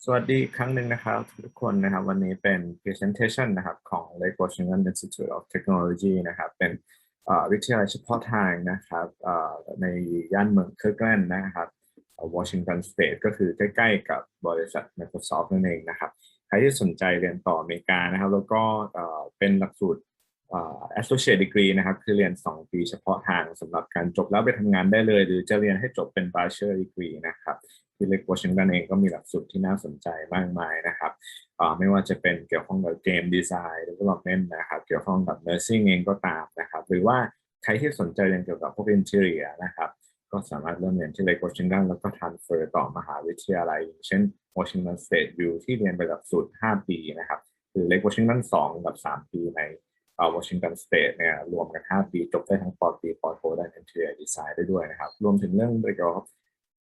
สวัสดีอีกครั้งหนึ่งนะครับทุกคนนะครับวันนี้เป็น presentation นะครับของ LWTech Institute of Technology นะครับเป็นวิทยาลัยเฉพาะทางนะครับในย่านเมืองเคิร์กแลนด์นะครับวอชิงตันสเตทก็คือใกล้ๆกับบริษัท Microsoft นั่นเองนะครับใครที่สนใจเรียนต่ออเมริกานะครับแล้วก็เป็นหลักสูตรassociate degree นะครับคือเรียน2 ปีเฉพาะทางสำหรับการจบแล้วไปทำงานได้เลยหรือจะเรียนให้จบเป็น bachelor degree นะครับที่เล็กวอชิงตันเองก็มีหลักสูตรที่น่าสนใจมากมายนะครับไม่ว่าจะเป็นเกี่ยวข้องกับเกมดีไซน์ development นะครับเกี่ยวข้องกับ nursing เองก็ตามนะครับหรือว่าใครที่สนใจเรียนเกี่ยวกับพวก interior นะครับก็สามารถเริ่มเรียนที่เล็กวอชิงตันแล้วก็ transfer ต่อมหาวิทยาลัยอย่างเช่น Washington State U ที่เรียนไปหลักสูตร5 ปีนะครับหรือเล็กวอชิงตัน2กับ3 ปีในวอชิงตันสเตทเนี่ยรวมกัน5 ปีจบได้ทั้งปอตรีปอโทได้ interior design ได้ด้วยนะครับรวมถึงเรื่อง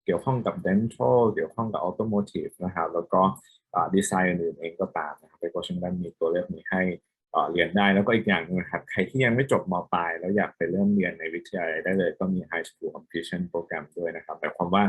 เกี่ยวข้องกับ dental เกี่ยวข้องกับ automotive นะครับแล้วก็ดีไซน์อื่นๆเองก็ตามนะครับในวอชิงตันมีตัวเลือกนี้ให้เรียนได้แล้วก็อีกอย่างนึงนะครับใครที่ยังไม่จบม.ปลายแล้วอยากไปเริ่มเรียนในวิทยาลัยได้เลยก็มี high school completion program ด้วยนะครับหมายความว่า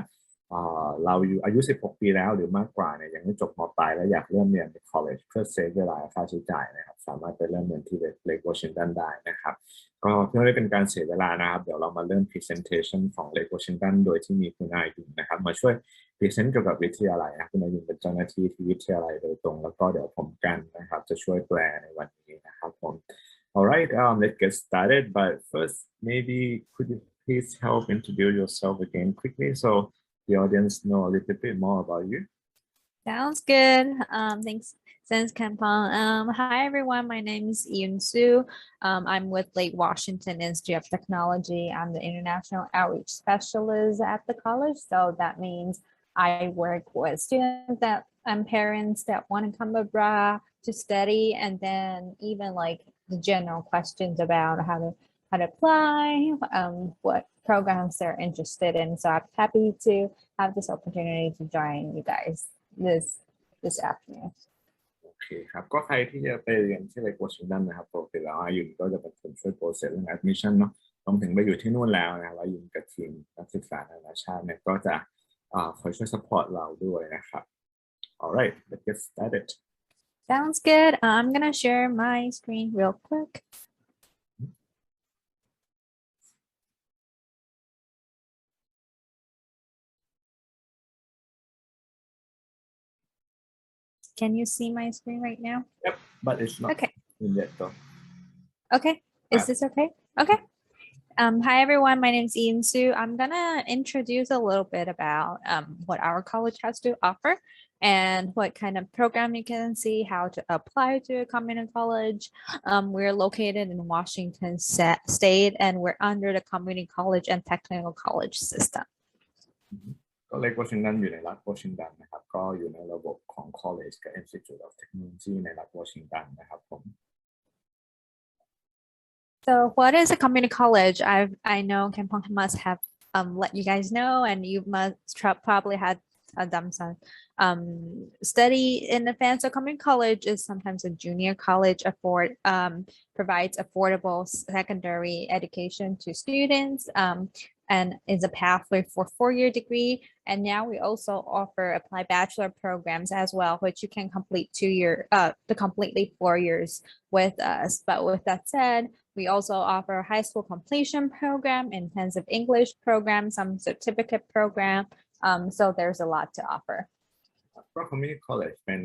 เราอายุ16 ปีแล้วหรือมากกว่าเนี่ยยังไม่จบม.ปลายแล้วอยากเริ่มเรียนใน college เพื่อเซฟเวลาค่าใช้จ่ายนะครับสามารถไปเริ่มเรียนที่เลกวอชิงตันได้นะครับก็เพื่อไม่เป็นการเสียเวลานะครับเดี๋ยวเรามาเริ่ม presentation ของเลกวอชิงตันโดยที่มีคุณอายุนนะครับมาช่วย present เกี่ยวกับวิทยาลัยนะคุณอายุนเป็นเจ้าหน้าที่ที่วิทยาลัยโดยตรงแล้วก็เดี๋ยวผมกันนะครับจะช่วยแปลในวันนี้นะครับผม Alright, let's get started. But first, maybe could you please help introduce yourself again quickly so the audience know a little bit more about you? Sounds good. Thanks, Kampong. Hi everyone. My name is Yun Su. I'm with Lake Washington Institute of Technology. I'm the International Outreach Specialist at the college. So that means I work with students and parents that want to come abroad to study, and then even like the general questions about how to apply, what programs they're interested in. So I'm happy to have this opportunity to join you guys this afternoon. โอเคครับก็ใครที่จะไปเรียนที่เลกวอชิงตันนะครับปกติแล้วอายุนก็จะเป็นคนช่วยโปรเซสเรื่อง admission เนาะรวมถึงไปอยู่ที่นู่นแล้วนะครับอายุนกับทีมนักศึกษานานาชาติเนี่ยก็จะคอยช่วย support เราด้วยนะครับ Alright, let's get started. Sounds good. I'm gonna share my screen real quick. Can you see my screen right now? Yep, but it's not okay. In yet though. Okay, is this okay? Okay. Hi everyone, my name is Ian Su. I'm gonna introduce a little bit about what our college has to offer and what kind of program you can see, how to apply to a community college. We're located in Washington State and we're under the community college and technical college system. ก็เลกวอชิงตันอยู่ในรัฐวอชิงตันนะครับก็อยู่ในระบบของ College กับ Institute of Technology ในรัฐวอชิงตันนะครับผม So what is a community college? I know Kampong must have let you guys know, and you must probably had done some study in advance. So community college is sometimes a junior college provides affordable secondary education to students. And is a pathway for 4-year degree. And now we also offer applied bachelor programs as well, which you can complete completely 4 years with us. But with that said, we also offer a high school completion program, intensive English program, some certificate program. So there's a lot to offer. ก็ Community College เป็น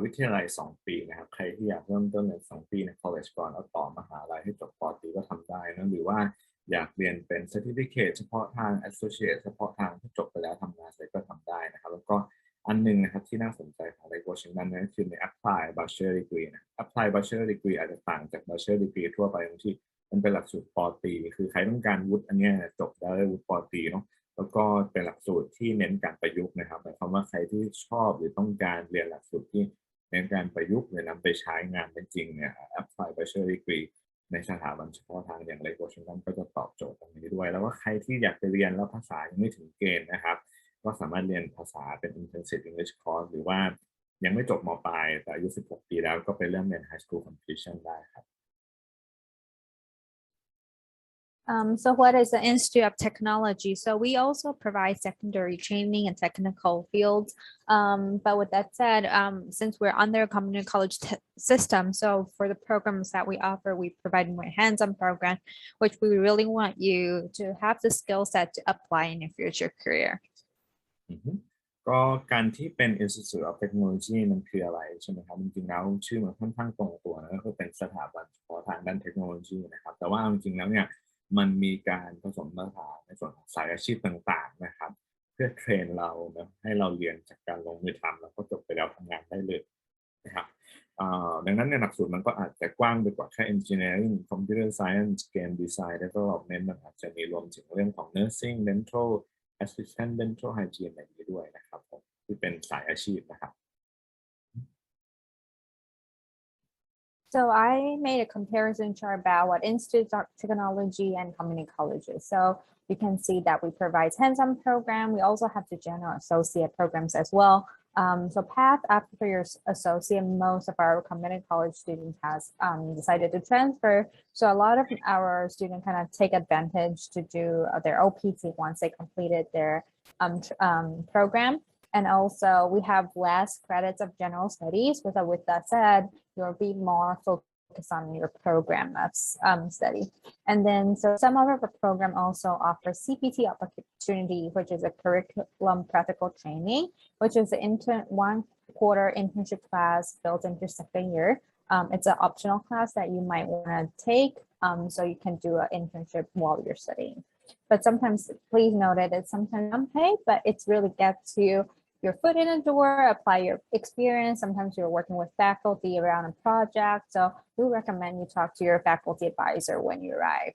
วิทยาลัย2 ปีนะครับใครที่อยากเริ่มต้นใน2 ปีใน College ก่อนแล้วต่อมหาลัยให้จบป.ตรีก็ทำได้นะหรือว่าอยากเรียนเป็น Certificate เฉพาะทาง Associate เฉพาะทางที่จบไปแล้วทำงานเสร็จก็ทำได้นะครับแล้วก็อันนึงนะครับที่น่าสนใจของเลกวอชิงตันนั่นคือใน Apply Bachelor Degree นะ Apply Bachelor Degree อาจจะต่างจาก Bachelor Degree ทั่วไปตรงที่มันเป็นหลักสูตรป.ตรีคือใครต้องการวุฒิอันนี้จบแล้วได้วุฒิป.ตรีเนาะแล้วก็เป็นหลักสูตรที่เน้นการประยุกต์นะครับหมายความว่าใครที่ชอบหรือต้องการเรียนหลักสูตรที่เน้นการประยุกต์หรือนำไปใช้งานเป็นจริงเนี่ย Apply Bachelor Degree ในสถาบันเฉพาะทางอย่างเลกวอชิงตันก็จะตอบโจทย์ตรงนี้ด้วยแล้วว่าใครที่อยากไปเรียนแล้วภาษายังไม่ถึงเกณฑ์นะครับก็สามารถเรียนภาษาเป็น Intensive English Course หรือว่ายังไม่จบม.ปลายแต่อายุ16 ปีแล้วก็ไปเริ่มเรียน High School Completion ได้ครับ So what is the Institute of Technology? So we also provide secondary training in technical fields. But with that said, since we're under a community college system, so for the programs that we offer, we provide more hands-on program, which we really want you to have the skill set to apply in your future career. ก็การที่เป็น Institute of Technology มันคืออะไรใช่ไหมครับจริงๆแล้วชื่อมันค่อนข้างตรงตัวนะก็คือเป็นสถาบันเฉพาะทางด้านเทคโนโลยีนะครับแต่ว่าจริงๆแล้วเนี่ยมันมีการผสมผสานในส่วนของสายอาชีพต่างๆนะครับเพื่อเทรนเรานะให้เราเรียนจากการลงมือทำแล้วก็จบไปแล้วทำงานได้เลยนะครับดังนั้นในหลักสูตรมันก็อาจจะกว้างไปกว่าแค่ Engineering Computer Science Game Design Development มันอาจจะมีรวมถึงเรื่องของ Nursing Dental Assistant Dental Hygiene อะไรนี้ด้วยนะครับผมที่เป็นสายอาชีพนะครับ So I made a comparison chart about what Institute of Technology and community colleges. So you can see that we provide hands-on program. We also have the general associate programs as well. So path after your associate, most of our community college students has decided to transfer. So a lot of our students kind of take advantage to do their OPT once they completed their program. And also we have less credits of general studies. So with that said, you'll be more focused on your program of study. And then, so some of our program also offers CPT opportunity, which is a curriculum practical training, which is an 1 quarter internship class built into second year. It's an optional class that you might want to take, so you can do an internship while you're studying. But sometimes, please note that it's sometimes unpaid, but it's really gets you your foot in the door, apply your experience. Sometimes you're working with faculty around a project. So we recommend you talk to your faculty advisor when you arrive.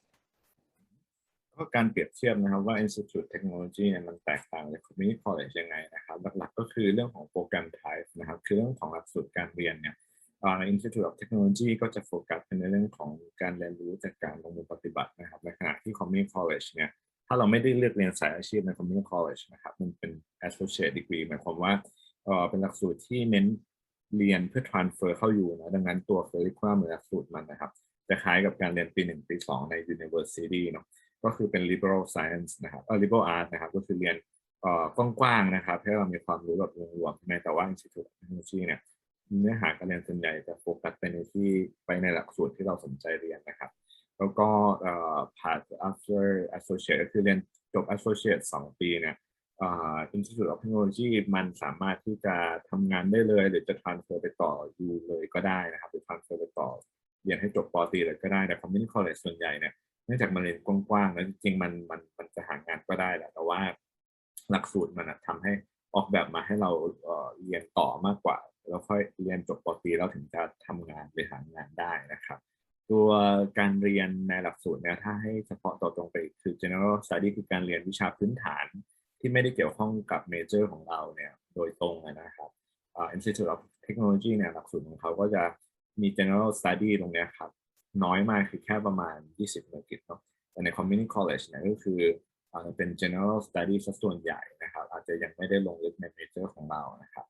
ก็การเปรียบเทียบนะครับว่า Institute Technology เนี่ยมันแตกต่างจาก Community College ยังไงนะครับหลักๆก็คือเรื่องของโปรแกรม type นะครับคือเรื่องของหลักสูตรการเรียนเนี่ยInstitute of Technology ก็จะโฟกัสในเรื่องของการเรียนรู้จากการลงมือปฏิบัตินะครับในขณะที่ Community College เนี่ยถ้าเราไม่ได้เลือกเรียนสายอาชีพใน Community College นะครับมันเป็น Associate Degree หมายความว่าเป็นหลักสูตรที่เน้นเรียนเพื่อ transfer เข้าอยู่นะดังนั้นตัว curriculum หรือหลักสูตรมันนะครับจะคล้ายกับการเรียนปี 1 ปี 2 ใน University เนาะก็คือเป็น liberal science นะครับliberal art นะครับก็คือเรียนกว้างๆนะครับให้เรามีความรู้แบบรวมๆแต่ว่า Institute of Technology เนี่ยเนื้อหาการเรียนส่วนใหญ่จะโฟกัสไปในหลักสูตรที่เราสนใจเรียนนะครับแล้วก็path after associate ก็คือเรียนจบ associate 2 ปีเนี่ยInstitute of Technology มันสามารถที่จะทำงานได้เลยหรือจะ transfer ไปต่ออยู่เลยก็ได้นะครับหรือ transfer ไปต่อเรียนให้จบป.ตรีเลยก็ได้แต่ Community College ส่วนใหญ่เนี่ยเนื่องจากมันเรียนกว้างๆแล้วจริงๆมันจะหางานก็ได้แหละแต่ว่าหลักสูตรมันทำให้ออกแบบมาให้เราเรียนต่อมากกว่าแล้วค่อยเรียนจบป.ตรีแล้วถึงจะทำงานหรือหางานได้นะครับตัวการเรียนในหลักสูตรเนี่ยถ้าให้เฉพาะต่อตรงไปคือ general study คือการเรียนวิชาพื้นฐานที่ไม่ได้เกี่ยวข้องกับเมเจอร์ของเราเนี่ยโดยตรงนะครับInstitute of Technology เนี่ยหลักสูตรของเขาก็จะมี general study ตรงนี้ครับน้อยมากคือแค่ประมาณ20 หน่วยกิตเนาะแต่ใน community college เนี่ยก็คือเป็น general study ซะส่วนใหญ่นะครับอาจจะยังไม่ได้ลงลึกในเมเจอร์ของเรานะครับ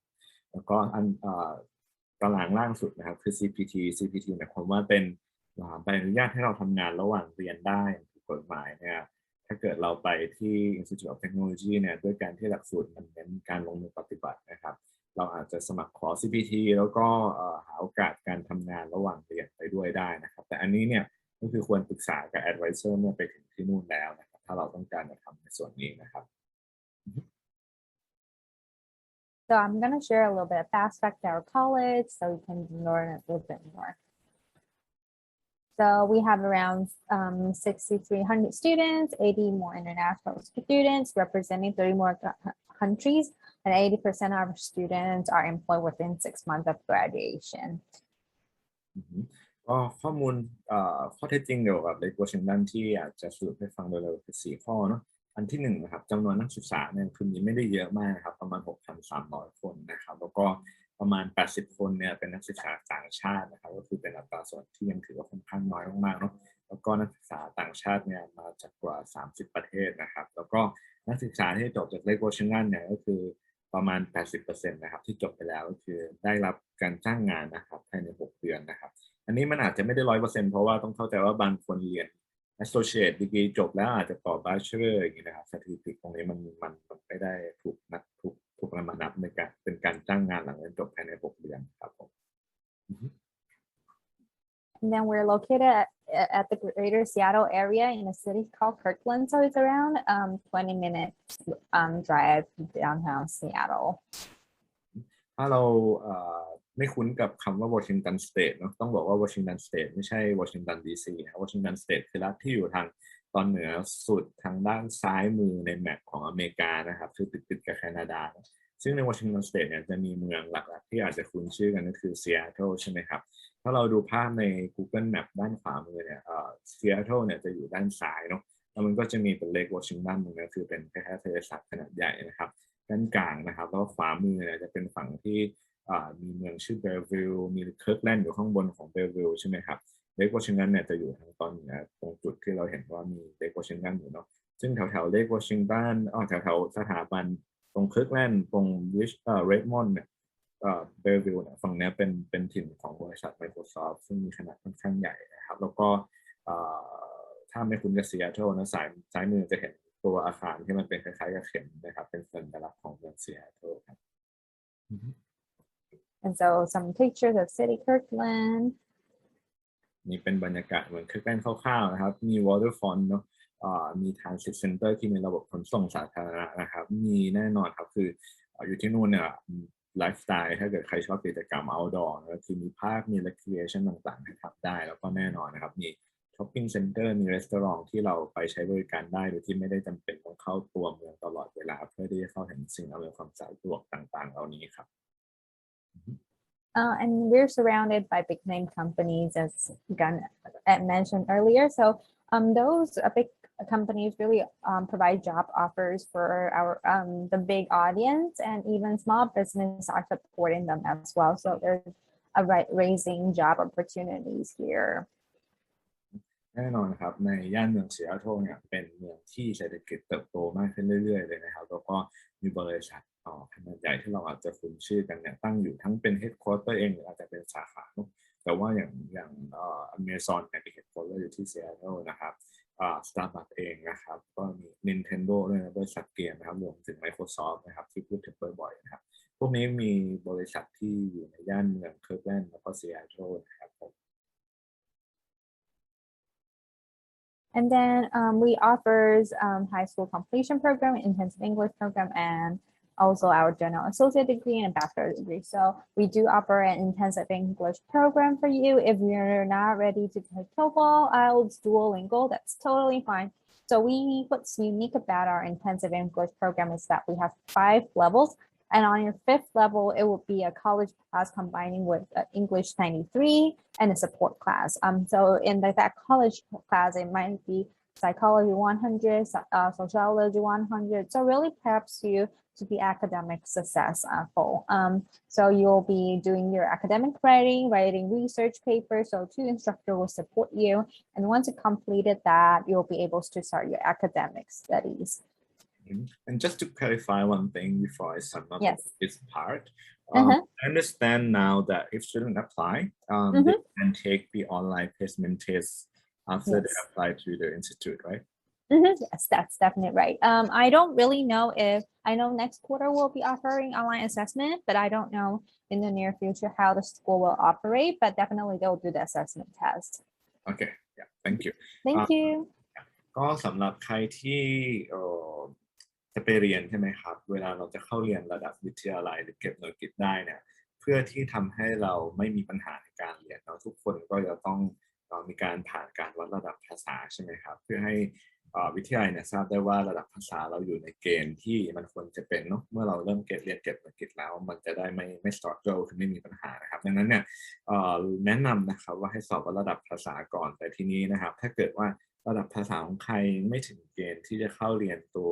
แล้วก็ตารางล่างสุดนะครับคือ CPT หมายความว่าเป็นใบอนุญาตให้เราทำงานระหว่างเรียนได้ถูกกฎหมายเนี่ยถ้าเกิดเราไปที่ Institute of Technology เนี่ยด้วยการที่หลักสูตรมันเน้นการลงมือปฏิบัตินะครับเราอาจจะสมัครขอ CPT แล้วก็หาโอกาสการทำงานระหว่างเรียนไปด้วยได้นะครับแต่อันนี้เนี่ยก็คือควรปรึกษากับ advisor เมื่อไปถึงที่นู่นแล้วนะครับถ้าเราต้องการจะทำในส่วนนี้นะครับ So I'm going to share a little bit of Fastback to our college so you can learn a little bit more. So we have around 6,300 students, 80 more international students representing 30 more countries, and 80% of our students are employed within 6 months of graduation. ก็ข้อมูลข้อเท็จจริงเกี่ยวกับเลโกชิงดันที่อาจจะสรุปให้ฟังโดยเร็วคือ4 ข้อเนาะอันที่1นะครับจำนวนนักศึกษาเนี่ยคือมีไม่ได้เยอะมากนะครับประมาณ 6,300 คนนะครับแล้วก็ประมาณ80 คนเนี่ยเป็นนักศึกษาต่างชาตินะครับก็คือเป็นอัตราส่วนที่ยังถือว่าค่อนข้างน้อยมากๆเนาะแล้วก็นักศึกษาต่างชาติเนี่ยมาจากกว่า30 ประเทศนะครับแล้วก็นักศึกษาที่จบจากเลโกชิงดันเนี่ยก็คือประมาณ 80% นะครับที่จบไปแล้วก็คือได้รับการจ้างงานนะครับภายใน6 เดือนนะครับอันนี้มันอาจจะไม่ได้ 100% เพราะว่าต้องเข้าใจว่าบางคนเรียน associate degree จบแล้วอาจจะต่อ bachelor อย่างนี้นะครับสถิติตรงนี้มันไม่ได้ถูกนำมานับในการเป็นการจ้างงานหลังเรียนจบภายใน6 เดือนครับผม And then we're located at the greater Seattle area in a city called Kirkland. So it's around 20 minutes drive downtown Seattle. ถ้าเราไม่คุ้นกับคำว่าวอชิงตันสเตทเนาะต้องบอกว่าวอชิงตันสเตทไม่ใช่วอชิงตันดีซีนะวอชิงตันสเตทคือรัฐที่อยู่ทางตอนเหนือสุดทางด้านซ้ายมือในแมปของอเมริกานะครับคือติดกับแคนาดาซึ่งในวอชิงตันสเตทเนี่ยจะมีเมืองหลักๆที่อาจจะคุ้นชื่อกันก็คือซีแอตเทิลใช่ไหมครับถ้าเราดูภาพใน Google Map ด้านขวามือเนี่ยซีแอตเทิลเนี่ยจะอยู่ด้านซ้ายเนาะแล้วมันก็จะมีเป็นเลควอชิงตันตรงนี้คือเป็นคล้ายๆทะเลสาบขนาดใหญ่นะครับด้านกลางนะครับแล้วขวามือเนี่ยจะเป็นฝั่งที่มีเมืองชื่อเบลวิลมีเคิร์กแลนด์อยู่ข้างบนของเบลวิลใช่ไหมครับเลควอชิงตันเนี่ยจะอยู่ทางตอนเหนือตรงจุดที่เราเห็นว่ามีเลควอชิงตันอยู่เนาะซึ่งแถวเลควอชิงตันแถวสถาบันตรงเคิร์กแลนด์ตรงเรดมอนด์เนี่ยเบลวิลเนี่ยฝั่งนี้เป็นถิ่นของบริษัท Microsoft ซึ่งมีขนาดค่อนข้างใหญ่นะครับแล้วก็ถ้าไม่คุ้นกับซีแอตเทิลนะซ้ายมือจะเห็นตัวอาคารที่มันเป็นคล้ายๆกับเข็มนะครับเป็นสัญลักษณ์ของเมืองซีแอตเทิลครับ And so some pictures of city Kirkland. นี่เป็นบรรยากาศเหมือนKirklandคร่าวๆนะครับมี waterfront เนาะมี transit center ที่มีระบบขนส่งสาธารณะนะครับมีแน่นอนครับคืออยู่ที่นู่นเนี่ยไลฟ์สไตล์ถ้าเกิดใครชอบกิจกรรม outdoor ก็คือมีภาคมี recreation ต่างๆให้ทำได้แล้วก็แน่นอนนะครับมี shopping center มีรีสอร์ทที่เราไปใช้บริการได้โดยที่ไม่ได้จำเป็นต้องเข้าตัวเมืองตลอดเวลาเพื่อที่จะเข้าถึงสิ่งอำนวยความสะดวกต่างๆเหล่านี้ครับAnd we're surrounded by big name companies, as Gun mentioned earlier. So those big companies really provide job offers for our the big audience, and even small businesses are supporting them as well. So there's raising job opportunities here. แน่นอนครับในย่านเมืองซีแอตเทิลเนี่ยเป็นเมืองที่เศรษฐกิจเติบโตมากขึ้นเรื่อยๆเลยนะครับแล้วก็มีบริษัทขนาดใหญ่ที่เราอาจจะคุ้นชื่อกันเนี่ยตั้งอยู่ทั้งเป็น headquarter เองหรืออาจจะเป็นสาขาแต่ว่าอย่างAmazon เนี่ยมี headquarter อยู่ที่ซีแอตเทิลนะครับStarbucks เองนะครับก็มี Nintendo ด้วยนะบริษัทเกมนะครับรวมถึง Microsoft นะครับที่พูดถึงบ่อยๆนะครับพวกนี้มีบริษัทที่อยู่ในย่านเมืองเคิร์กแลนด์แล้วก็ซีแอตเทิลนะครับผมAnd then we offers high school completion program, intensive English program, and also our general associate degree and bachelor degree. So we do offer an intensive English program for you. If you're not ready to take TOEFL, IELTS, Duolingo, that's totally fine. So what's unique about our intensive English program is that we have 5 levels. And on your 5th level, it will be a college class combining with English 93 and a support class. So in that college class, it might be psychology 100, sociology 100. So really preps you to be academic successful. So you'll be doing your academic writing research papers. So 2 instructors will support you. And once you completed that, you'll be able to start your academic studies. And just to clarify one thing before I sum up this part, Uh-huh. I understand now that if students apply, they can take the online placement test after they apply to the institute, right? Yes, that's definitely right. I don't really know I know next quarter will be offering online assessment, but I don't know in the near future how the school will operate, but definitely they'll do the assessment test. Okay, yeah, thank you. Thank you. ก็สำหรับใครที่จะไปเรียนใช่ไหมครับเวลาเราจะเข้าเรียนระดับวิทยาลัยหรือเก็บหน่วยกิตได้เนี่ยเพื่อที่ทำให้เราไม่มีปัญหาในการเรียนเราทุกคนก็จะต้องมีการผ่านการวัดระดับภาษาใช่ไหมครับเพื่อให้วิทยาลัยเนี่ยทราบได้ว่าระดับภาษาเราอยู่ในเกณฑ์ที่มันควรจะเป็นเนาะเมื่อเราเริ่มเรียนเก็บหน่วยกิตแล้วมันจะได้ไม่ struggle คือไม่มีปัญหานะครับดังนั้นเนี่ยแนะนำนะครับว่าให้สอบวัดระดับภาษาก่อนแต่ทีนี้นะครับถ้าเกิดว่าระดับภาษาของใครไม่ถึงเกณฑ์ที่จะเข้าเรียนตัว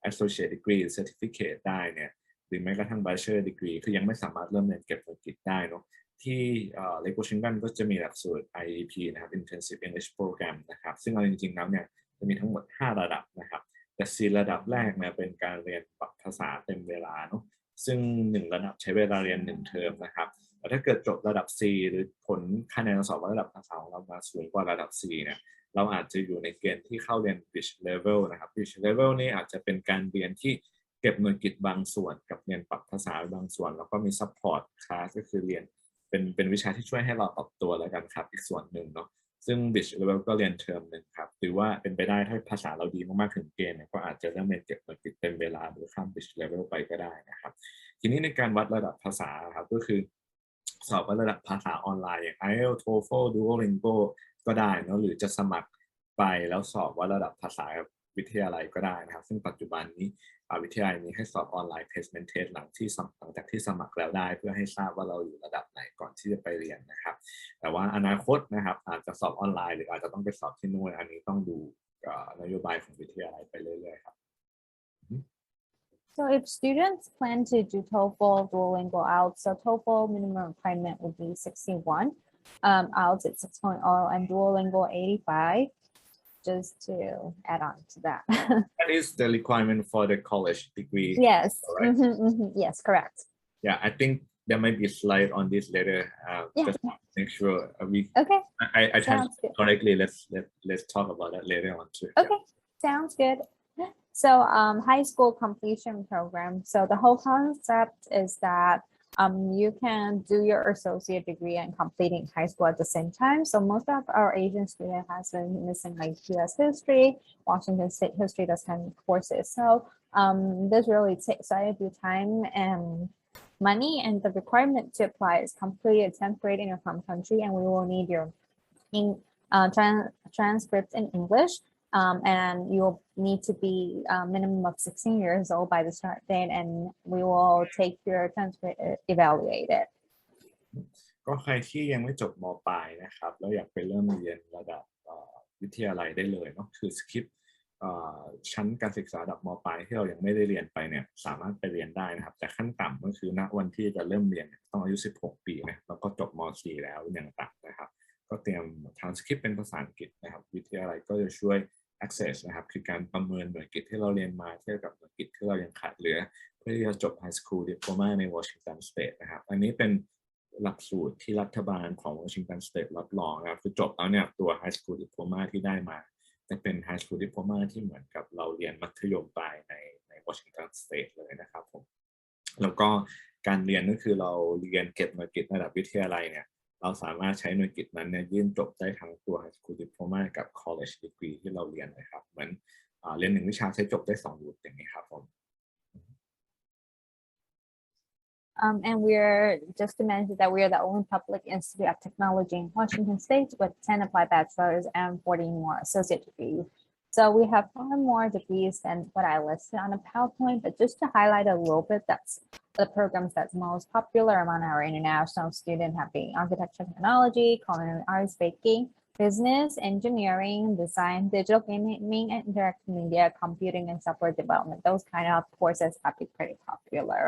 associate degree certificate ได้เนี่ยหรือแม้กระทั่ง bachelor degree คือยังไม่สามารถเริ่มเรียนเก็บหน่วยกิตได้เนาะที่LWTech ก็จะมีหลักสูตร IEP นะครับ intensive English program นะครับซึ่งเอาจริงๆแล้วเนี่ยจะมีทั้งหมด5ระดับนะครับแต่4ระดับแรกเนี่ยเป็นการเรียนภาษาเต็มเวลาเนาะซึ่ง1ระดับใช้เวลาเรียน1เทอมนะครับแต่ถ้าเกิดจบระดับ C หรือผลคะแนนสอบระดับภาษาของเรามาสูงกว่าระดับ C เนี่ย เราอาจจะอยู่ในเกณฑ์ที่เข้าเรียน bridge level นะครับ bridge level นี่อาจจะเป็นการเรียนที่เก็บหน่วยกิตบางส่วนกับเรียนปรับภาษาบางส่วนแล้วก็มี support class ก็คือเรียนเป็นวิชาที่ช่วยให้เราปรับตัวแล้วกันครับอีกส่วนหนึ่งเนาะซึ่ง bridge level ก็เรียนเทอมหนึ่งครับหรือว่าเป็นไปได้ถ้าภาษาเราดีมากๆถึงเกณฑ์เนี่ยก็อาจจะเริ่มเรียนเก็บหน่วยกิตเต็มเวลาหรือข้าม bridge level ไปก็ได้นะครับทีนี้ในการวัดระดับภาษาครับก็คือสอบวัดระดับภาษาออนไลน์อย่าง IELTS TOEFL Duolingo ก็ได้เนาะหรือจะสมัครไปแล้วสอบวัดระดับภาษาวิทยาลัยก็ได้นะครับซึ่งปัจจุบันนี้วิทยาลัยนี้ให้สอบออนไลน์ placement test หลังจากที่สมัครแล้วได้เพื่อให้ทราบว่าเราอยู่ระดับไหนก่อนที่จะไปเรียนนะครับแต่ว่าอนาคตนะครับอาจจะสอบออนไลน์หรืออาจจะต้องไปสอบที่นู่นอันนี้ต้องดูนโยบายของวิทยาลัยไปเรื่อยๆครับ So if students plan to do TOEFL, Duolingo, IELTS, so TOEFL minimum requirement would be 61, IELTS at 6.0, and Duolingo 85. Just to add on to that. That is the requirement for the college degree. Yes. Right? Yes, correct. Yeah, I think there might be a slide on this later. Just make sure we. Okay. I typed correctly. Let's talk about that later on too. Okay, sounds good. So high school completion program. So the whole concept is that you can do your associate degree and completing high school at the same time. So most of our Asian students has been missing like US history, Washington State history, those kind of courses. So this really takes you time and money, and the requirement to apply is complete a 10th grade in your home country, and we will need your transcript in English. And you'll need to be minimum of 16 years old by the start date, and we will take your transcript evaluated. ก็ใครที่ยังไม่จบม.ปลายนะครับแล้วอยากไปเริ่มเรียนระดับวิทยาลัยได้เลยเนาะคือสคิปชั้นการศึกษาระดับม.ปลายที่เรายังไม่ได้เรียนไปเนี่ยสามารถไปเรียนได้นะครับแต่ขั้นต่ำก็คือณวันที่จะเริ่มเรียนต้องอายุ16 ปีนะแล้วก็จบม.4 แล้วอย่างต่ำนะครับก็เตรียม transcript เป็นภาษาอังกฤษนะครับวิทยาลัยก็จะช่วย access นะครับคือการประเมินหน่วยกิตที่เราเรียนมาเทียบกับหน่วยกิตที่เรายังขาดเหลือเพื่อที่จะจบ High School Diploma ใน Washington State นะครับอันนี้เป็นหลักสูตรที่รัฐบาลของ Washington State รับรองนะครับคือจบแล้วเนี่ยตัว High School Diploma ที่ได้มาจะเป็น High School Diploma ที่เหมือนกับเราเรียนมัธยมปลายใน Washington State เลยนะครับผมแล้วก็การเรียนก็คือเราเรียนเก็บหน่วยกิตระดับวิทยาลัยเนี่ยเราสามารถใช้หน่วยกิตนั้นเนี่ยยื่นจบได้ทั้งตัว High School Diploma กับ College Degree ที่เราเรียนเลยครับเหมือนเรียน1 วิชาใช้จบได้2 วุฒิอย่างนี้ครับผม And we're just to mention that we are the only public institute of technology in Washington State with 10 applied bachelors and 40 more associate degrees. So we have 5 more degrees than what I listed on the PowerPoint, but just to highlight a little bit, that's the programs that's most popular among our international students have been architecture, technology, culinary arts, baking, business, engineering, design, digital gaming, and interactive media, computing, and software development. Those kind of courses have been pretty popular.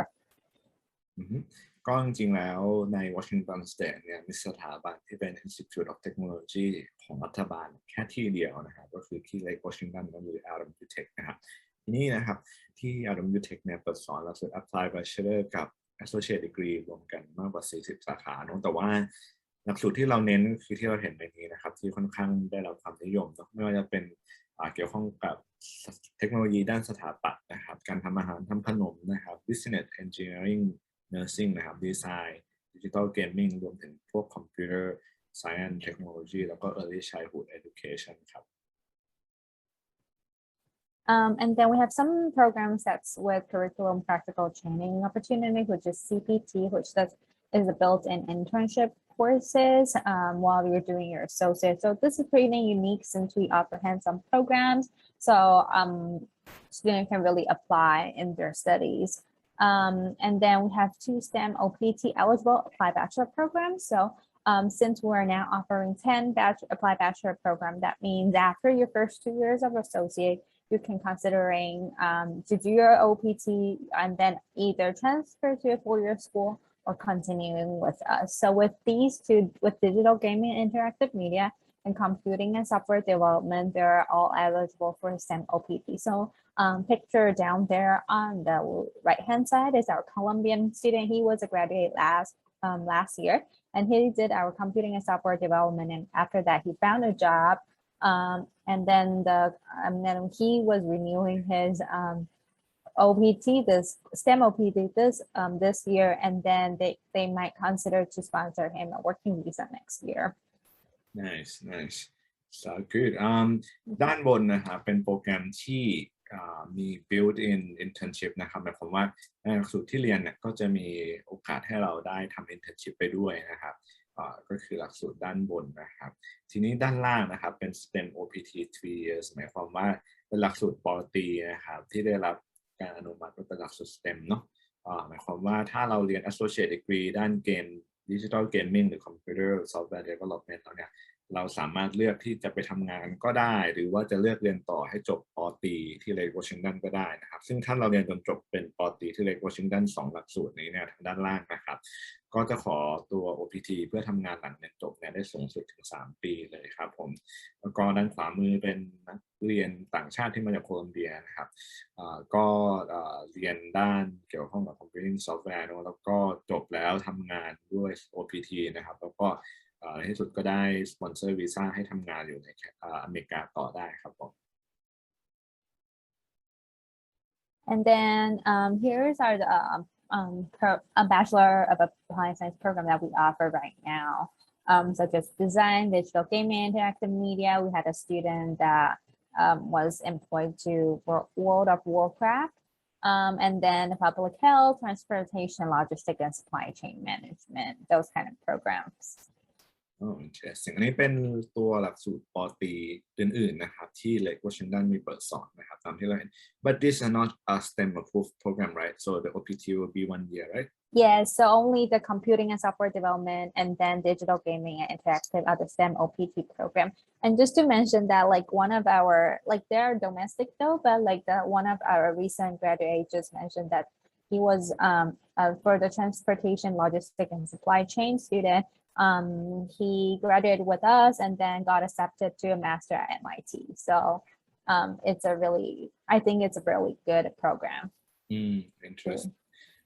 ก็จริงๆแล้วใน Washington State เนี่ยมีสถาบันที่เป็น Institute of Technology ของรัฐบาลแค่ที่เดียวนะครับก็คือที่ Lake Washington หรือ LWTech นะครับทีนี้นะครับที่ LWTech เนี่ยเปิดสอนหลักสูตร Apply Bachelor กับ Associate Degree รวมกันมากกว่า40 สาขาแต่ว่าหลักสูตรที่เราเน้นคือที่เราเห็นในนี้นะครับที่ค่อนข้างได้รับความนิยมไม่ว่าจะเป็นเกี่ยวข้องกับเทคโนโลยีด้านสถาปัตย์นะครับการทำอาหารทำขนมนะครับ Business Engineering Nursing นะครับ Design Digital Gaming รวมถึงพวก Computer Science Technology แล้วก็ Early Childhood Education ครับ And then we have some programs that's with curriculum practical training opportunity, which is CPT, which is a built-in internship courses while you're doing your associate. So this is pretty unique since we offer hands-on programs. So students can really apply in their studies. And then we have 2 STEM OPT eligible applied bachelor programs. So since we're now offering 10 applied bachelor program, that means after your first 2 years of associate, you can considering to do your OPT and then either transfer to a 4-year school or continuing with us. So with these 2, with digital gaming, interactive media, and computing and software development, they're all eligible for STEM OPT. So picture down there on the right-hand side is our Colombian student. He was a graduate last year, and he did our computing and software development. And after that, he found a job And then he was renewing his OPT, this STEM OPT this year, and then they might consider to sponsor him a working visa next year. Nice so good ด้านบนนะครับเป็นโปรแกรมที่มี built-in internship นะครับหมายความว่าในหลักสูตรที่เรียนเนี่ยก็จะมีโอกาสให้เราได้ทำ internship ไปด้วยนะครับก็คือหลักสูตรด้านบนนะครับทีนี้ด้านล่างนะครับเป็น STEM OPT 3 years หมายความว่าเป็นหลักสูตรปตรีนะครับที่ได้รับการอนุมัติว่าเป็นหลักสูตร STEM เนาะหมายความว่าถ้าเราเรียน associate degree ด้านเกม digital gaming หรือ computer software development แล้วเนี่ยเราสามารถเลือกที่จะไปทำงานก็ได้หรือว่าจะเลือกเรียนต่อให้จบปตรีที่เลกวอชิงตันก็ได้นะครับซึ่งถ้าเราเรียนจนจบเป็นปตรีที่เลกวอชิงตัน2หลักสูตรนี้เนี่ยทางด้านล่างนะครับก็จะขอตัว OPT เพื่อทำงานหลังเรียนจบเนี่ยได้สูงสุดถึง3 ปีเลยครับผมแล้วก็ด้านขวามือเป็นนักเรียนต่างชาติที่มาจากโคลอมเบียนะครับก็เรียนด้านเกี่ยวข้องกับ computing software แล้วก็จบแล้วทำงานด้วย OPT นะครับแล้วก็ในที่สุดก็ได้สปอนเซอร์วีซ่าให้ทำงานอยู่ในอเมริกาต่อได้ครับผม And then here's our a Bachelor of Applied Science program that we offer right now, such as design, digital gaming, interactive media. We had a student that was employed to World of Warcraft, and then public health, transportation, logistics, and supply chain management, those kind of programs. interesting อันนี้เป็นตัวหลักสูตรปตรีอื่นๆนะครับที่เลกวอชิงตันมีเปิดสอนนะครับตามที่เราเห็น but this is not a STEM approved program right so the OPT will be 1 year right Yes, so only the computing and software development and then digital gaming and interactive are the STEM OPT program. And just to mention that like one of our, like they're domestic though, but like one of our recent graduates just mentioned that he was for the transportation, logistics and supply chain student. He graduated with us and then got accepted to a master at MIT. So it's a really, I think it's a really good program. Interesting.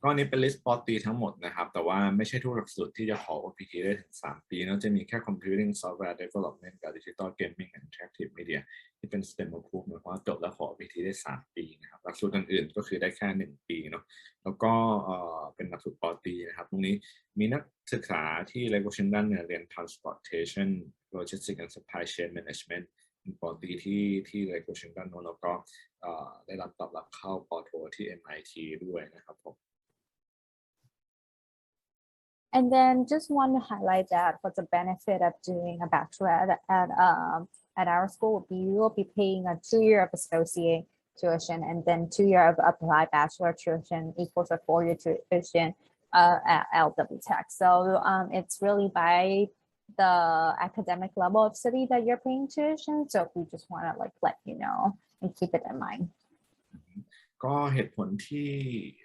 ก็นี้เป็น list ปตรีทั้งหมดนะครับแต่ว่าไม่ใช่ทุกหลักสูตรที่จะขอ OPT ได้ถึง3 ปีนะจะมีแค่ computing software development กับ digital gaming and interactive media ที่เป็น STEM approved หมายความว่าจบแล้วขอ OPT ได้3 ปีนะครับหลักสูตรอื่นๆก็คือได้แค่1 ปีเนาะแล้วก็เป็นหลักสูตรปตรีนะครับตรงนี้มีนักศึกษาที่ Lake Washington เนี่ยเรียน transportation logistics and supply chain management ปตรีที่ Lake Washington แล้วก็ได้รับตอบรับเข้าปโทที่ MIT ด้วยนะครับผมAnd then just want to highlight that what's the benefit of doing a bachelor at our school would be you will be paying a 2 year of associate tuition and then 2 year of applied bachelor tuition equals a 4-year tuition at LWTech. So it's really by the academic level of study that you're paying tuition. So we just want to like let you know and keep it in mind. ก็เหตุผลที่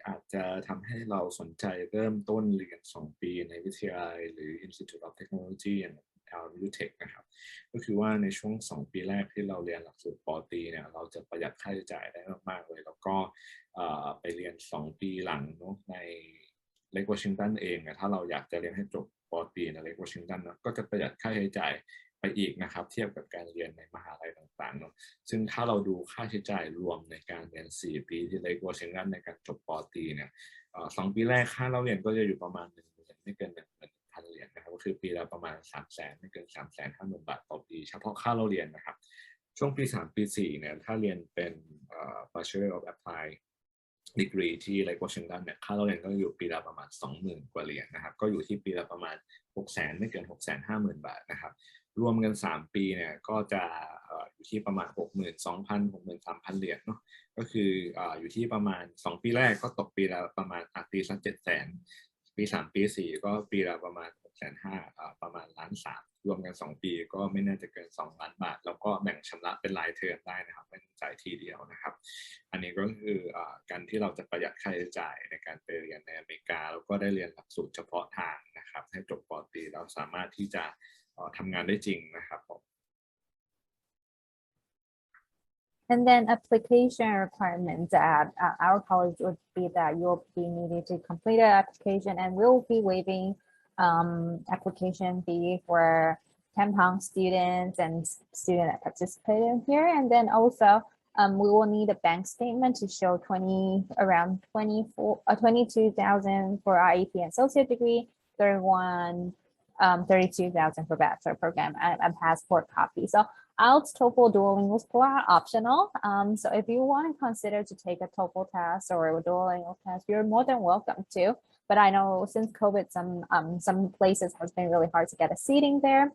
อาจจะทำให้เราสนใจเริ่มต้นเรียน2 ปีในวิทยาลัยหรือ Institute of Technology and LWTech นะครับก็คือว่าในช่วง2 ปีแรกที่เราเรียนหลักสูตรปตรีเนี่ยเราจะประหยัดค่าใช้จ่ายได้มากๆเลยแล้วก็ไปเรียน2 ปีหลังเนาะในเลกวอชิงตันเองถ้าเราอยากจะเรียนให้จบปตรีในเลกวอชิงตันก็จะประหยัดค่าใช้จ่ายไปอีกนะครับเทียบกับการเรียนในมหาลัยต่างๆเนาะซึ่งถ้าเราดูค่าใช้จ่ายรวมในการเรียน4 ปีที่เลกวอชิงตันในการจบปตรีเนี่ย2 ปีแรกค่าเราเรียนก็จะอยู่ประมาณ10,000ไม่เกิน1,000 เหรียญนะครับก็คือปีละประมาณ300,000ไม่เกิน350,000 บาทต่อปีเฉพาะค่าเราเรียนนะครับช่วงปี3 ปี4เนี่ยถ้าเรียนเป็นBachelor of Applied Degree ที่เลกวอชิงตันเนี่ยค่าเราเรียนก็อยู่ปีละประมาณ 20,000 กว่าเหรียญนะครับก็อยู่ที่ปีละประมาณ600,000ไม่เกิน650,000 บาทนะครับรวมกัน3 ปีเนี่ยก็จะอยู่ที่ประมาณ 62,000 63,000 เหรียญเนาะก็คืออยู่ที่ประมาณ2 ปีแรกก็ตกปีละประมาณตีสัก700,000ปี3 ปี4ก็ปีละประมาณ650,000ประมาณ1,300,000รวมกัน2 ปีก็ไม่น่าจะเกิน2 ล้านบาทแล้วก็แบ่งชำระเป็นรายเทอมได้นะครับไม่ต้องจ่ายทีเดียวนะครับอันนี้ก็คือการที่เราจะประหยัดค่าใช้จ่ายในการไปเรียนในอเมริกาแล้วก็ได้เรียนหลักสูตรเฉพาะทางนะครับให้จบป.ตรีเราสามารถที่จะทำงานได้จริงนะครับผม And then application requirements at our college would be that you'll be needed to complete an application and we'll be waiving application fee for Kampong students and students that participated here. And then also we will need a bank statement to show around 22,000 for IEP and associate degree, 32,000 for bachelor program, and a passport copy. So IELTS, TOEFL, Duolingo score are optional. So if you want to consider to take a TOEFL test or a Duolingo test, you're more than welcome to. But I know since COVID, some places has been really hard to get a seating there.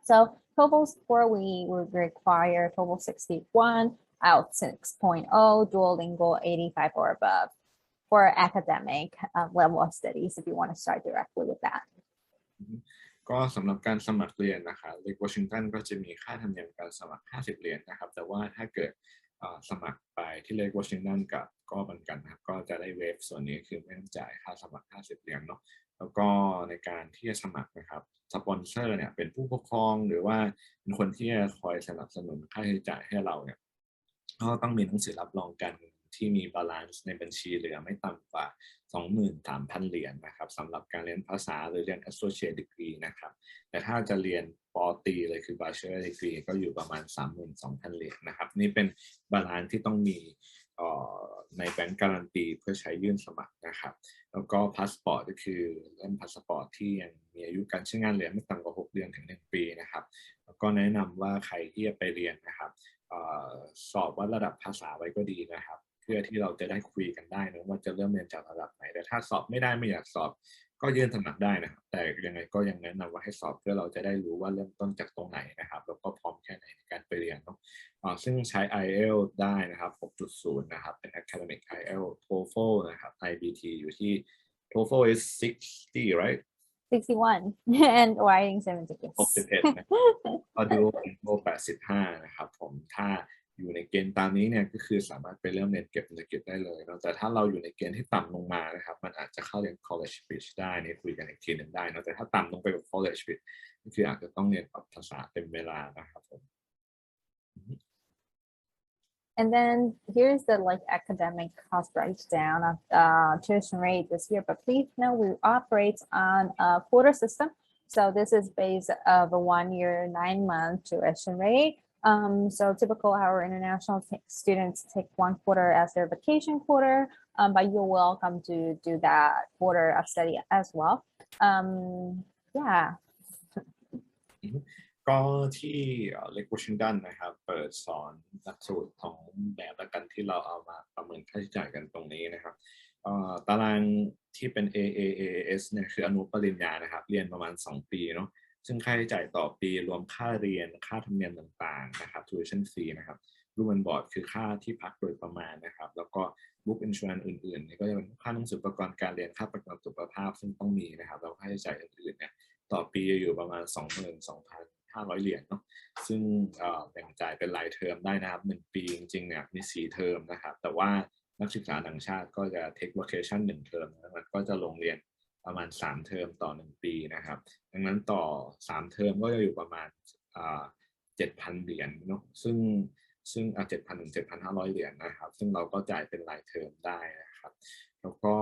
So TOEFL score, we would require TOEFL 61, IELTS 6.0, Duolingo 85 or above for academic level of studies if you want to start directly with that. ก็สำหรับการสมัครเรียนนะครับเลกวอชิงตันก็จะมีค่าธรรมเนียมการสมัคร50เหรียญนะครับแต่ว่าถ้าเกิดสมัครไปที่เลกวอชิงตันกับก็เหมือนกันนะครับก็จะได้เวฟส่วนนี้คือไม่ต้องจ่ายค่าสมัคร50เหรียญเนาะแล้วก็ในการที่จะสมัครนะครับสปอนเซอร์เนี่ยเป็นผู้ปกครองหรือว่าเป็นคนที่จะคอยสนับสนุนค่าใช้จ่ายให้เราเนี่ยก็ต้องมีหนังสือรับรองการเงินที่มีบาลานซ์ในบัญชีเหลือไม่ต่ำกว่า 23,000 เหรียญนะครับสำหรับการเรียนภาษาหรือเรียน associate degree นะครับแต่ถ้าจะเรียนปอตรีเลยคือ bachelor degree ก็อยู่ประมาณ 32,000 เหรียญนะครับนี่เป็นบาลานซ์ที่ต้องมีในแบงก์การันตีเพื่อใช้ยื่นสมัครนะครับแล้วก็พาสปอร์ตก็คือเล่มพาสปอร์ตที่ยังมีอายุการใช้งานเหลือไม่ต่ำกว่า6 เดือนถึง1 ปีนะครับแล้วก็แนะนำว่าใครที่จะไปเรียนนะครับสอบวัดระดับภาษาไว้ก็ดีนะครับเพื่อที่เราจะได้คุยกันได้นะว่าจะเริ่มเรียนจากระดับไหนแต่ถ้าสอบไม่ได้ไม่อยากสอบก็ยื่นสมัครได้นะครับแต่ยังไงก็ยังแนะนำว่าให้สอบเพื่อเราจะได้รู้ว่าเริ่มต้นจากตรงไหนนะครับแล้วก็พร้อมแค่ไหนในการไปเรียนเนาะซึ่งใช้ IELTS ได้นะครับ 6.0 นะครับเป็น Academic IELTS TOEFL นะครับ IBT อยู่ที่ TOEFL is 60 right 61 and writing 76 61 นะก็ดู 85 นะครับผมถ้าอยู่ในเกณฑ์ตามนี้เนี่ยก็คือสามารถไปเริ่มเรียนเก็บเงินเก็บได้เลยเนาะแต่ถ้าเราอยู่ในเกณฑ์ที่ต่ำลงมานะครับมันอาจจะเข้าเรียน college bridge ได้นี่คุยกันอีกทีหนึ่งได้เนาะแต่ถ้าต่ำลงไปกับ college bridge ก็คืออาจจะต้องเรียนภาษาเต็มเวลานะครับผม And then here's the academic cost breakdown of tuition rate this year. But please know we operate on a quarter system. So this is based of a 1 year, 9-month tuition rate. So typical our international students take 1 quarter as their vacation quarter, but you're welcome to do that quarter of study as well. Yeah. ก็ที่เลกวอชิงตันนะครับเปิดสอนหลักสูตรของแบบละกันที่เราเอามาประเมินค่าใช้จ่ายกันตรงนี้นะครับตารางที่เป็น AAAS เนี่ยคืออนุปริญญานะครับเรียนประมาณ2 ปีเนาะซึ่งค่าใช้จ่ายต่อปีรวมค่าเรียนค่าธรรมเนียมต่างๆนะครับ tuition fee นะครับรูมบอร์ดคือค่าที่พักโดยประมาณนะครับแล้วก็ book insurance อื่นๆนี่ก็จะเป็นค่าหนังสืออุปกรณ์การเรียนค่าประกันสุขภาพซึ่งต้องมีนะครับแล้วค่าใช้จ่ายอื่นๆเนี่ยต่อปีอยู่ประมาณ 22,500 เหรียญเนาะซึ่งแบ่งจ่ายเป็นรายเทอมได้นะครับ1 ปีจริงๆเนี่ยมี4 เทอมนะครับแต่ว่านักศึกษาต่างชาติก็จะ take vacation 1 เทอมมันก็จะลงเรียนประมาณ3 เทอมต่อ1 ปีนะครับดังนั้นต่อ3 เทอมก็จะอยู่ประมาณ7,000 เหรียญเนาะซึ่ง7,000 ถึง 7,500 เหรียญนะครับซึ่งเราก็จ่ายเป็นรายเทอมได้นะครับแล้วก็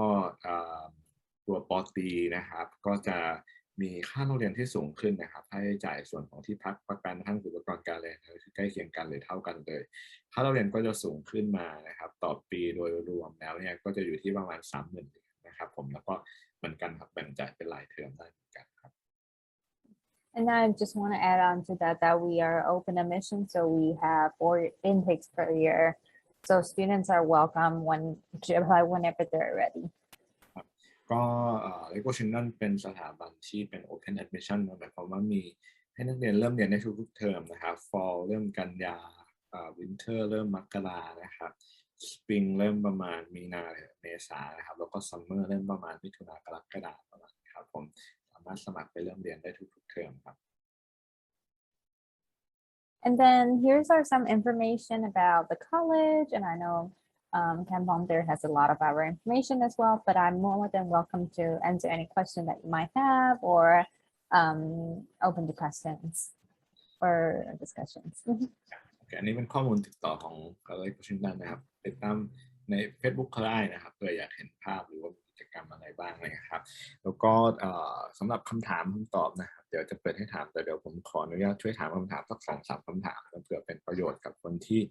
ตัวปอตรีนะครับก็จะมีค่าเรียนที่สูงขึ้นนะครับค่าใช้จ่ายส่วนของที่พักประกันทั้งอุปกรณ์การเรียนคือใกล้เคียงกันหรือเท่ากันเลยค่าเรียนก็จะสูงขึ้นมานะครับต่อปีโดยรวมแล้วเนี่ยก็จะอยู่ที่ประมาณ 30,000 เหรียญนะครับผมแล้วก็เหมือนกันครับแบ่งจ่ายเป็นรายเทอมได้เหมือนกันครับ And I just want to add on to that we are open admission, so we have 4 intakes per year. So students are welcome to apply whenever they're ready. ก็เลโกชิงตันเป็นสถาบันที่เป็น Open Admission หมายความว่ามีให้นักเรียนเริ่มเรียนได้ทุกๆเทอมนะครับ Fall เริ่มกันยาWinter เริ่มมกรานะครับ Spring เริ่มประมาณมีนาเมษานะครับแล้วก็ Summer เริ่มประมาณมิถุนากรกฎาคมครับผมสามารถสมัครไปเริ่มเรียนได้ทุกๆเทอมครับ And then here's some information about the college, and I know Kampong there has a lot of our information as well, but I'm more than welcome to answer any question that you might have or open to questions or discussions. อันนี้เป็นข้อมูลติดต่อของเลกวอชิงตันนะครับติดตาม ใน Facebook ก็ได้นะครับเผื่ออยากเห็นภาพหรือว่ากิจกรรมอะไรบ้างนะครับแล้วก็สำหรับคำถามคำตอบนะครับเดี๋ยวจะเปิดให้ถามแต่เดี๋ยวผมขออนุญาตช่วยถามคำถามสัก2-3 คำถามเผื่อเป็นประโยชน์กับคนที่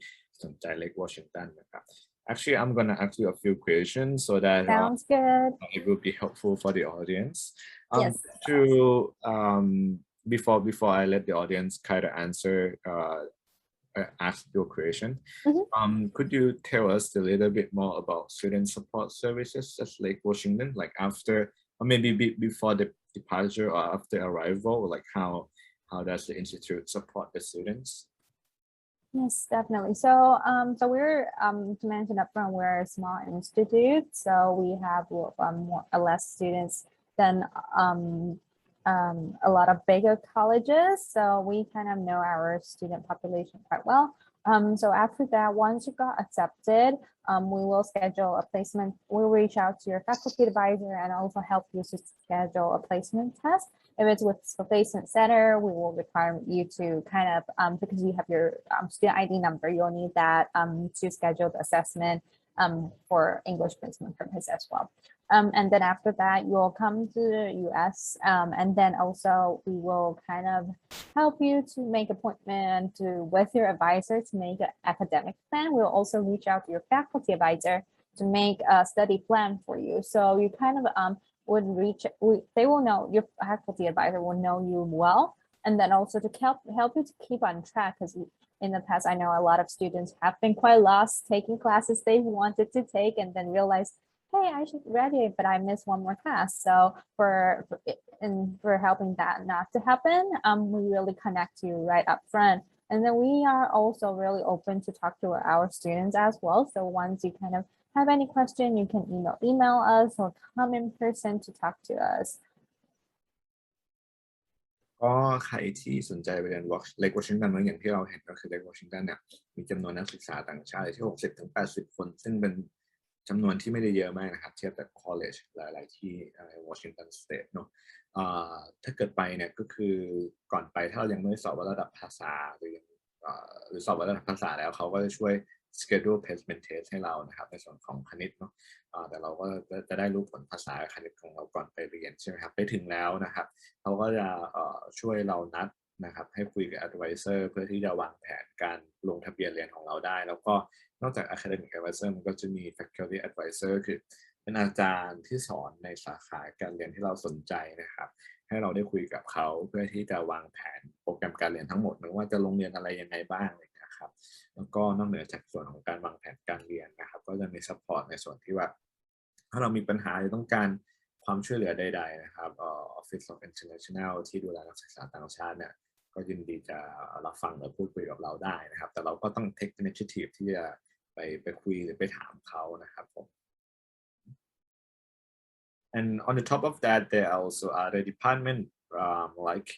สนใจเลควอชิงตันนะครับ Actually, I'm gonna ask you a few questions so that Sounds good. it will be helpful for the audience. Yes. Before I let the audience kind of answer, ask your question. Could you tell us a little bit more about student support services at Lake Washington, like after or maybe before the departure or after arrival, like how does the institute support the students? Yes, definitely. So, we're to mention upfront, we're a small institute, so we have more or less students than a lot of bigger colleges. So we kind of know our student population quite well. So after that, once you got accepted, we will schedule a placement. We'll reach out to your faculty advisor and also help you to schedule a placement test. If it's with the placement center, we will require you to kind of, because you have your student ID number, you'll need that to schedule the assessment for English placement purpose as well. And then after that, you'll come to the US, and then also we will kind of help you to make appointment with your advisor to make an academic plan. We'll also reach out to your faculty advisor to make a study plan for you. So you kind of they will know, your faculty advisor will know you well, and then also to help you to keep on track, because in the past, I know a lot of students have been quite lost taking classes they wanted to take and then realize, hey, I should graduate, but I missed one more class. So for helping that not to happen, we really connect you right up front. And then we are also really open to talk to our students as well. So once you kind of have any question, you can email us or come in person to talk to us. ก็ใครที่สนใจไปเรียนเลควอชิงตันอย่างที่เราเห็นก็คือเลควอชิงตันเนี่ยมีจำนวนนักศึกษาต่างชาติที่ 60-80 คนซึ่งเป็นจำนวนที่ไม่ได้เยอะมากนะครับเทียบกับ college หลายๆที่วอชิงตันสเตทเนาะถ้าเกิดไปเนี่ยก็คือก่อนไปถ้าเรายังไม่สอบระดับภาษาหรือสอบระดับภาษาแล้วเขาก็จะช่วย schedule placement test ให้เรานะครับในส่วนของคณิตเนาะแต่เราก็จะได้รู้ผลภาษาคณิตของเราก่อนไปเรียนใช่ไหมครับไปถึงแล้วนะครับเขาก็จะช่วยเรานัดนะครับให้คุยกับ advisor เพื่อที่จะวางแผนการลงทะเบียนเรียนของเราได้แล้วก็นอกจาก academic advisor มันก็จะมี faculty advisor คือเป็นอาจารย์ที่สอนในสาขาการเรียนที่เราสนใจนะครับให้เราได้คุยกับเขาเพื่อที่จะวางแผนโปรแกรมการเรียนทั้งหมดว่าจะลงเรียนอะไรยังไงบ้างนะครับแล้วก็นอกเหนือจากส่วนของการวางแผนการเรียนนะครับก็จะมี support ในส่วนที่ว่าถ้าเรามีปัญหาหรือต้องการความช่วยเหลือใดๆนะครับOffice of International ที่ดูแลนักศึกษาต่างชาติเนี่ยก็ยินดีจะรับฟังและพูดคุยกับเราได้นะครับแต่เราก็ต้อง take initiative ที่จะไปคุยหรือไปถามเขานะครับผม And on the top of that, there are also other departments like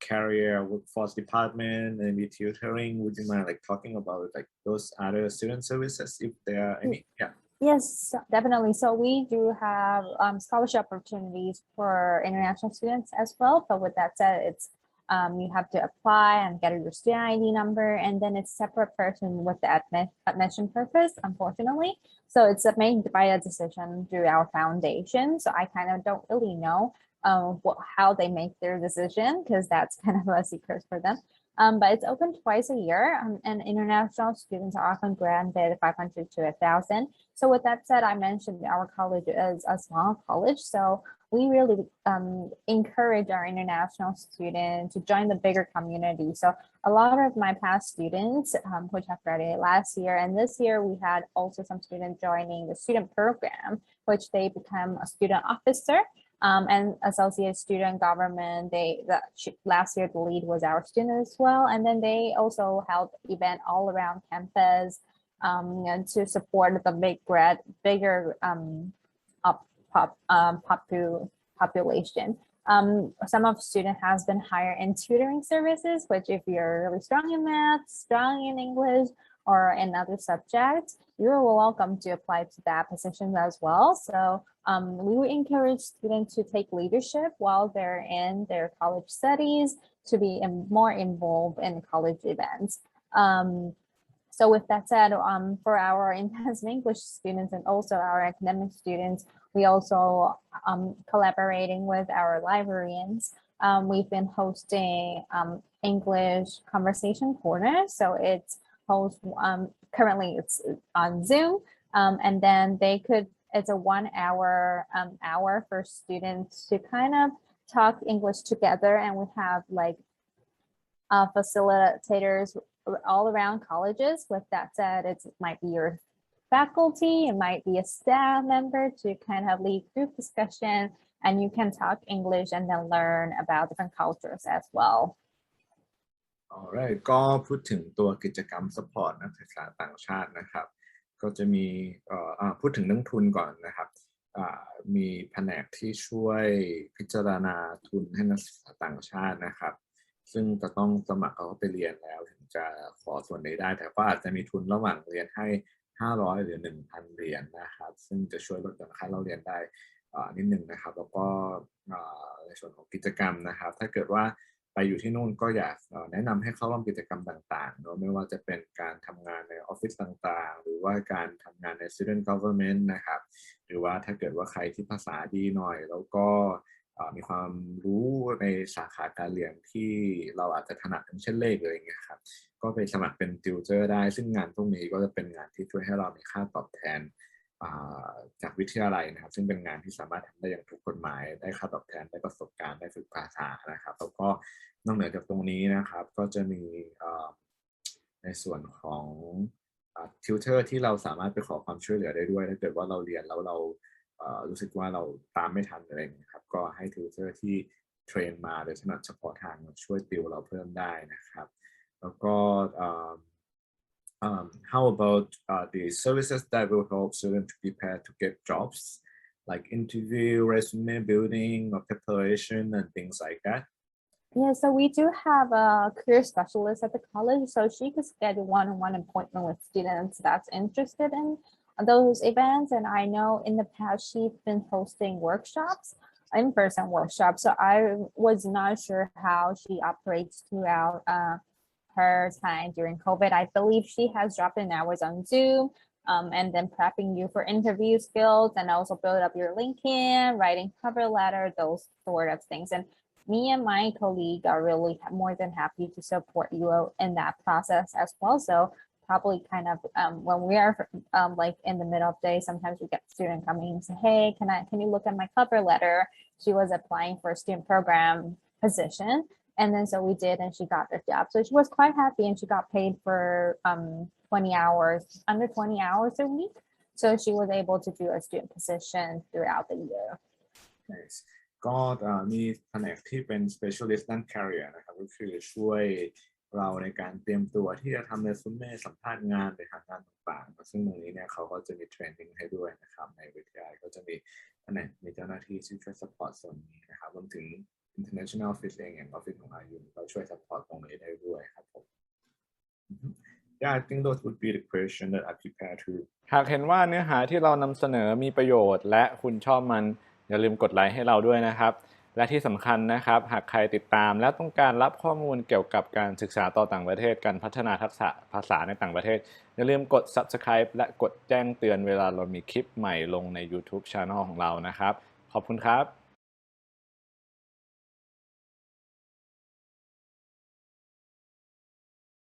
career workforce department, maybe tutoring. Would you mind like talking about like those other student services if there are any? Yeah. Yes, definitely. So we do have scholarship opportunities for international students as well. But with that said, it's you have to apply and get your student ID number, and then it's separate person with the admission purpose, unfortunately. So it's made by a decision through our foundation. So I kind of don't really know how they make their decision, because that's kind of a secret for them. But it's open twice a year, and international students are often granted 500 to 1,000. So with that said, I mentioned our college is a small college, so we really encourage our international students to join the bigger community. So a lot of my past students, which have graduated last year, and this year we had also some students joining the student program, which they become a student officer. And associate student government, last year the lead was our student as well, and then they also held event all around campus and to support the bigger population. Some of student has been hired in tutoring services, which if you're really strong in math, strong in English, or in other subjects, you're welcome to apply to that position as well. So we would encourage students to take leadership while they're in their college studies, to be more involved in college events. So with that said, for our intensive English students and also our academic students, we also collaborating with our librarians. We've been hosting English conversation corner. So it's currently it's on Zoom, and then it's a 1 hour for students to kind of talk English together, and we have like facilitators all around colleges. With that said, it might be your faculty, it might be a staff member to kind of lead group discussion, and you can talk English and then learn about different cultures as well. Alright ก็พูดถึงตัวกิจกรรม support นักศึกษาต่างชาตินะครับก็จะมีพูดถึงเรื่องทุนก่อนนะครับมีแผนกที่ช่วยพิจารณาทุนให้นักศึกษาต่างชาตินะครับซึ่งจะต้องสมัครเขาไปเรียนแล้วถึงจะขอส่วนนี้ได้แต่ก็อาจจะมีทุนระหว่างเรียนให้500หรือ 1,000 เหรียญนะครับซึ่งจะช่วยลดค่าเล่าเรียนได้นิดนึงนะครับแล้วก็ในส่วนของกิจกรรมนะครับถ้าเกิดว่าไปอยู่ที่นู่นก็อยากแนะนำให้เข้าร่วมกิจกรรมต่างๆเนอะไม่ว่าจะเป็นการทำงานในออฟฟิศต่างๆหรือว่าการทำงานใน student government นะครับหรือว่าถ้าเกิดว่าใครที่ภาษาดีหน่อยแล้วก็มีความรู้ในสาขาการเรียนที่เราอาจจะถนัดเช่นเลขเลยอย่างเงี้ยครับก็ไปสมัครเป็นติวเตอร์ได้ซึ่งงานพวกนี้ก็จะเป็นงานที่ช่วยให้เรามีค่าตอบแทนจากวิทยาลัยนะครับซึ่งเป็นงานที่สามารถทำได้อย่างถูกกฎหมายได้ค่าตอบแทนได้ประสบการณ์ได้ฝึกภาษานะครับแล้วก็นอกเหนือจากตรงนี้นะครับก็จะมีในส่วนของติวเตอร์ที่เราสามารถไปขอความช่วยเหลือได้ด้วยถ้าเกิดว่าเราเรียนแล้วเรารู้สึกว่าเราตามไม่ทันอะไรอย่างเงี้ยครับก็ให้ติวเตอร์ที่เทรนมาโดยถนัดเฉพาะทางช่วยติวเราเพิ่มได้นะครับแล้วก็how about the services that will help students to prepare to get jobs, like interview, resume building, or preparation, and things like that? Yeah, so we do have a career specialist at the college, so she could schedule one-on-one appointment with students that's interested in those events. And I know in the past she's been hosting workshops, in-person workshops. So I was not sure how she operates throughout her time during COVID. I believe she has dropped in hours on Zoom, and then prepping you for interview skills and also build up your LinkedIn, writing cover letter, those sort of things. And me and my colleague are really more than happy to support you in that process as well. So probably kind of when we are like in the middle of the day, sometimes we get student coming and say, hey, can you look at my cover letter? She was applying for a student program position. And then so we did, and she got the job. So she was quite happy, and she got paid for 20 hours, under 20 hours a week. So she was able to do a student position throughout the year. Nice. ก็มีแผนกที่เป็น specialist ด้าน career นะครับก็คือช่วยเราในการเตรียมตัวที่จะทำเรซูเม่สัมภาษณ์งานไปหางานต่างๆซึ่งตรงนี้เนี่ยเขาก็จะมีเทรนนิ่งให้ด้วยนะครับในวิทยาลัยก็จะมีแผนกมีเจ้าหน้าที่ที่ช่วย support ส่วนนี้นะครับรวมถึง international office เองอย่าง office ของเราอยู่เราช่วย support ตรงนี้ได้ด้วยครับผม Yeah, I think those would be the question that I prepared to. หากเห็นว่าเนื้อหาที่เรานำเสนอมีประโยชน์และคุณชอบมันอย่าลืมกดไลค์ให้เราด้วยนะครับและที่สำคัญนะครับหากใครติดตามและต้องการรับข้อมูลเกี่ยวกับการศึกษาต่อต่างประเทศการพัฒนาทักษะภาษาในต่างประเทศอย่าลืมกด Subscribe และกดแจ้งเตือนเวลาเรามีคลิปใหม่ลงใน YouTube Channel ของเรานะครับขอบคุณครับ